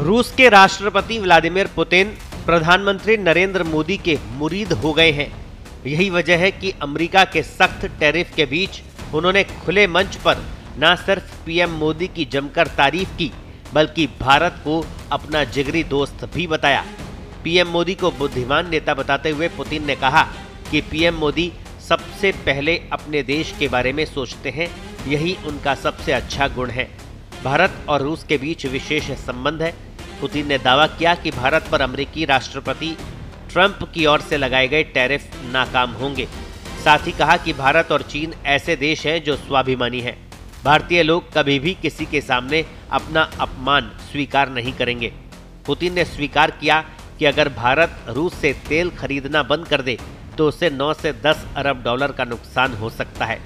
रूस के राष्ट्रपति व्लादिमीर पुतिन प्रधानमंत्री नरेंद्र मोदी के मुरीद हो गए हैं। यही वजह है कि अमेरिका के सख्त टैरिफ के बीच उन्होंने खुले मंच पर न सिर्फ पीएम मोदी की जमकर तारीफ की, बल्कि भारत को अपना जिगरी दोस्त भी बताया। पीएम मोदी को बुद्धिमान नेता बताते हुए पुतिन ने कहा कि पीएम मोदी सबसे पहले अपने देश के बारे में सोचते हैं, यही उनका सबसे अच्छा गुण है। भारत और रूस के बीच विशेष संबंध है। पुतिन ने दावा किया कि भारत पर अमेरिकी राष्ट्रपति ट्रंप की ओर से लगाए गए टैरिफ नाकाम होंगे। साथ ही कहा कि भारत और चीन ऐसे देश हैं जो स्वाभिमानी हैं। भारतीय लोग कभी भी किसी के सामने अपना अपमान स्वीकार नहीं करेंगे। पुतिन ने स्वीकार किया कि अगर भारत रूस से तेल खरीदना बंद कर दे तो उससे 9 से 10 अरब डॉलर का नुकसान हो सकता है।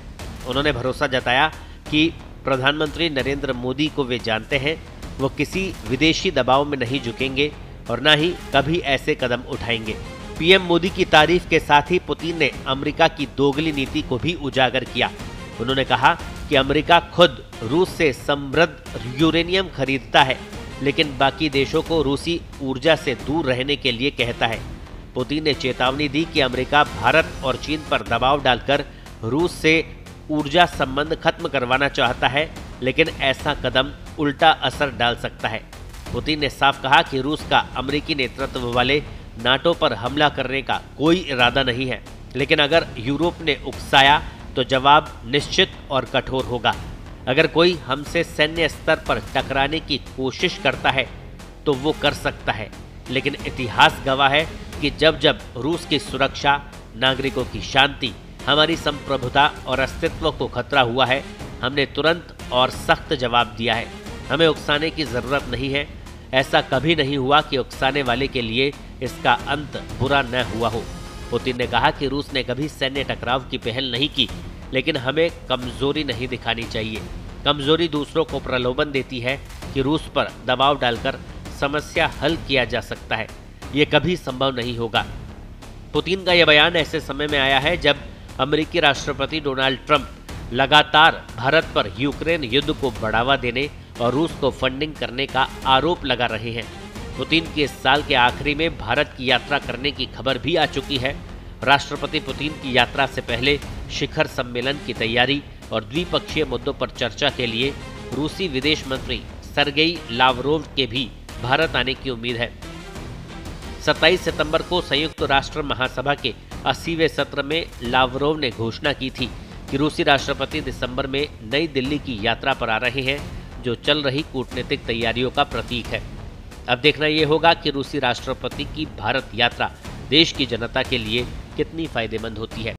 उन्होंने भरोसा जताया कि प्रधानमंत्री नरेंद्र मोदी को वे जानते हैं, वो किसी विदेशी दबाव में नहीं झुकेंगे और न ही कभी ऐसे कदम उठाएंगे। पीएम मोदी की तारीफ के साथ ही पुतिन ने अमेरिका की दोगली नीति को भी उजागर किया। उन्होंने कहा कि अमेरिका खुद रूस से समृद्ध यूरेनियम खरीदता है, लेकिन बाकी देशों को रूसी ऊर्जा से दूर रहने के लिए कहता है। पुतिन ने चेतावनी दी कि अमेरिका भारत और चीन पर दबाव डालकर रूस से ऊर्जा संबंध खत्म करवाना चाहता है, लेकिन ऐसा कदम उल्टा असर डाल सकता है। पुतिन ने साफ कहा कि रूस का अमेरिकी नेतृत्व वाले नाटो पर हमला करने का कोई इरादा नहीं है, लेकिन अगर यूरोप ने उकसाया तो जवाब निश्चित और कठोर होगा। अगर कोई हमसे सैन्य स्तर पर टकराने की कोशिश करता है तो वो कर सकता है, लेकिन इतिहास गवाह है कि जब जब रूस की सुरक्षा, नागरिकों की शांति, हमारी संप्रभुता और अस्तित्व को खतरा हुआ है, हमने तुरंत और सख्त जवाब दिया है। हमें उकसाने की जरूरत नहीं है। ऐसा कभी नहीं हुआ कि उकसाने वाले के लिए इसका अंत बुरा न हुआ हो। पुतिन ने कहा कि रूस ने कभी सैन्य टकराव की पहल नहीं की, लेकिन हमें कमजोरी नहीं दिखानी चाहिए। कमजोरी दूसरों को प्रलोभन देती है कि रूस पर दबाव डालकर समस्या हल किया जा सकता है। ये कभी संभव नहीं होगा। पुतिन का यह बयान ऐसे समय में आया है जब अमेरिकी राष्ट्रपति डोनाल्ड ट्रंप लगातार भारत पर यूक्रेन युद्ध को बढ़ावा देने और रूस को फंडिंग करने का आरोप लगा रहे हैं। पुतिन की इस साल के आखिरी में भारत की यात्रा करने की खबर भी आ चुकी है। राष्ट्रपति पुतिन की यात्रा से पहले शिखर सम्मेलन की तैयारी और द्विपक्षीय मुद्दों पर चर्चा के लिए रूसी विदेश मंत्री सर्गेई लावरोव के भी भारत आने की उम्मीद है। 27 सितंबर को संयुक्त राष्ट्र महासभा के 80वें सत्र में लावरोव ने घोषणा की थी कि रूसी राष्ट्रपति दिसंबर में नई दिल्ली की यात्रा पर आ रहे हैं, जो चल रही कूटनीतिक तैयारियों का प्रतीक है। अब देखना यह होगा कि रूसी राष्ट्रपति की भारत यात्रा देश की जनता के लिए कितनी फायदेमंद होती है।